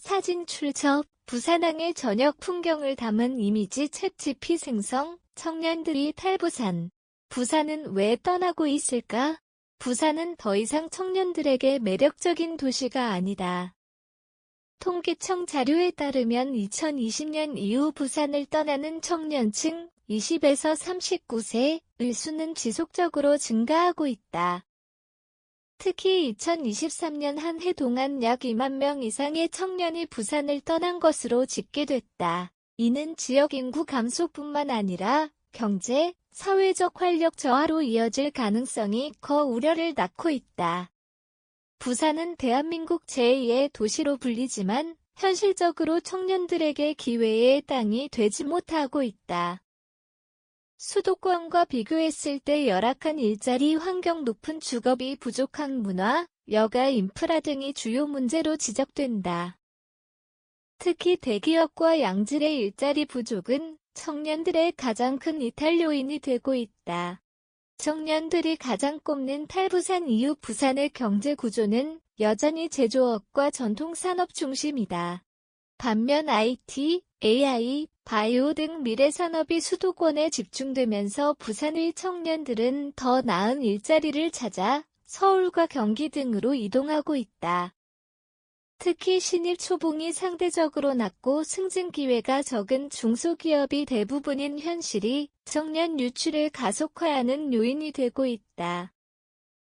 사진 출처 부산항의 저녁 풍경을 담은 이미지 챗GPT 생성. 청년들이 탈부산. 부산은 왜 떠나고 있을까? 부산은 더 이상 청년들에게 매력적인 도시가 아니다. 통계청 자료에 따르면 2020년 이후 부산을 떠나는 청년층 20에서 39세의 수는 지속적으로 증가하고 있다. 특히 2023년 한 해 동안 약 2만 명 이상의 청년이 부산을 떠난 것으로 집계됐다. 이는 지역 인구 감소뿐만 아니라 경제, 사회적 활력 저하로 이어질 가능성이 커 우려를 낳고 있다. 부산은 대한민국 제2의 도시로 불리지만 현실적으로 청년들에게 기회의 땅이 되지 못하고 있다. 수도권과 비교했을 때 열악한 일자리 환경, 높은 주거비, 부족한 문화, 여가 인프라 등이 주요 문제로 지적된다. 특히 대기업과 양질의 일자리 부족은 청년들의 가장 큰 이탈 요인이 되고 있다. 청년들이 가장 꼽는 탈부산 이후 부산의 경제 구조는 여전히 제조업과 전통산업 중심이다. 반면 IT, AI, 바이오 등 미래산업이 수도권에 집중되면서 부산의 청년들은 더 나은 일자리를 찾아 서울과 경기 등으로 이동하고 있다. 특히 신입 초봉이 상대적으로 낮고 승진 기회가 적은 중소기업이 대부분인 현실이 청년 유출을 가속화하는 요인이 되고 있다.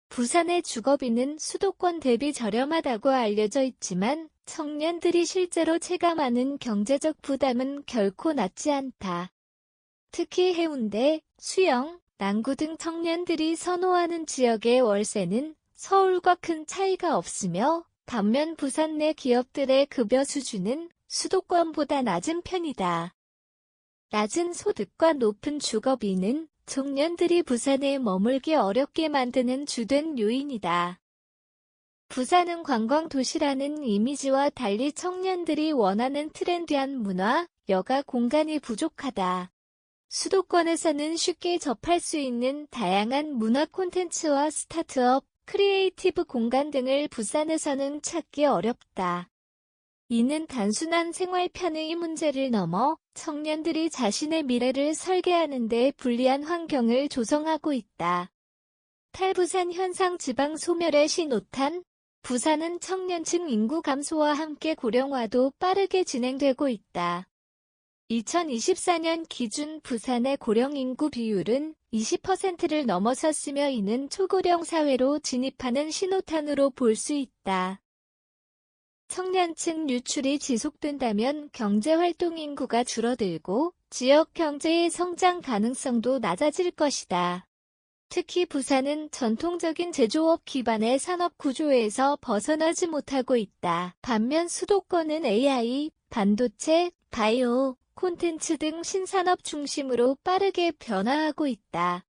부산의 주거비는 수도권 대비 저렴하다고 알려져 있지만 청년들이 실제로 체감하는 경제적 부담은 결코 낮지 않다. 특히 해운대, 수영, 남구 등 청년들이 선호하는 지역의 월세는 서울과 큰 차이가 없으며 반면 부산 내 기업들의 급여 수준은 수도권보다 낮은 편이다. 낮은 소득과 높은 주거비는 청년들이 부산에 머물기 어렵게 만드는 주된 요인이다. 부산은 관광도시라는 이미지와 달리 청년들이 원하는 트렌디한 문화, 여가 공간이 부족하다. 수도권에서는 쉽게 접할 수 있는 다양한 문화 콘텐츠와 스타트업, 크리에이티브 공간 등을 부산에서는 찾기 어렵다. 이는 단순한 생활 편의 문제를 넘어 청년들이 자신의 미래를 설계하는 데 불리한 환경을 조성하고 있다. 탈부산 현상 지방 소멸의 신호탄. 부산은 청년층 인구 감소와 함께 고령화도 빠르게 진행되고 있다. 2024년 기준 부산의 고령 인구 비율은 20%를 넘어섰으며 이는 초고령 사회로 진입하는 신호탄으로 볼 수 있다. 청년층 유출이 지속된다면 경제활동 인구가 줄어들고 지역 경제의 성장 가능성도 낮아질 것이다. 특히 부산은 전통적인 제조업 기반의 산업 구조에서 벗어나지 못하고 있다. 반면 수도권은 AI, 반도체, 바이오, 콘텐츠 등 신산업 중심으로 빠르게 변화하고 있다.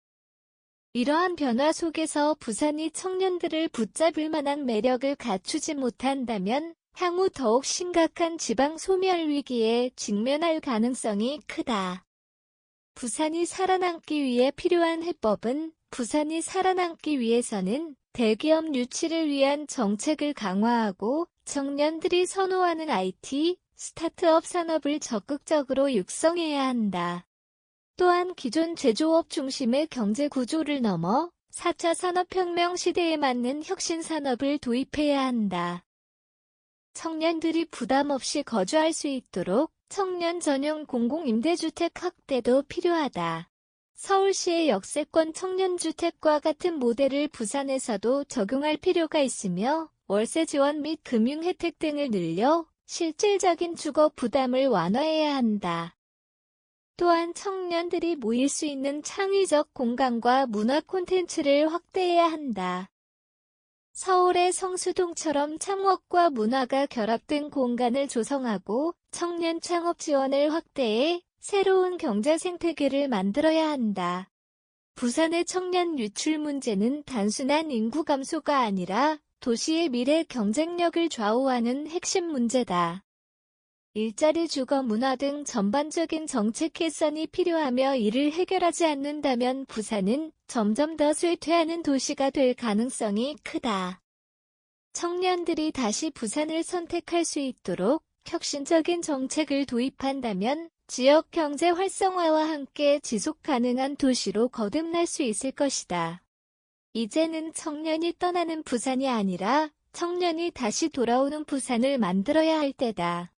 이러한 변화 속에서 부산이 청년들을 붙잡을 만한 매력을 갖추지 못한다면 향후 더욱 심각한 지방 소멸 위기에 직면할 가능성이 크다. 부산이 살아남기 위해 필요한 해법은 부산이 살아남기 위해서는 대기업 유치를 위한 정책을 강화하고 청년들이 선호하는 IT, 스타트업 산업을 적극적으로 육성해야 한다. 또한 기존 제조업 중심의 경제 구조를 넘어 4차 산업혁명 시대에 맞는 혁신 산업을 도입해야 한다. 청년들이 부담 없이 거주할 수 있도록 청년 전용 공공임대주택 확대도 필요하다. 서울시의 역세권 청년주택과 같은 모델을 부산에서도 적용할 필요가 있으며 월세 지원 및 금융 혜택 등을 늘려 실질적인 주거 부담을 완화해야 한다. 또한 청년들이 모일 수 있는 창의적 공간과 문화 콘텐츠를 확대해야 한다. 서울의 성수동처럼 창업과 문화가 결합된 공간을 조성하고 청년 창업 지원을 확대해 새로운 경제 생태계를 만들어야 한다. 부산의 청년 유출 문제는 단순한 인구 감소가 아니라 도시의 미래 경쟁력을 좌우하는 핵심 문제다. 일자리 주거 문화 등 전반적인 정책 개선이 필요하며 이를 해결하지 않는다면 부산은 점점 더 쇠퇴하는 도시가 될 가능성이 크다. 청년들이 다시 부산을 선택할 수 있도록 혁신적인 정책을 도입한다면 지역 경제 활성화와 함께 지속 가능한 도시로 거듭날 수 있을 것이다. 이제는 청년이 떠나는 부산이 아니라 청년이 다시 돌아오는 부산을 만들어야 할 때다.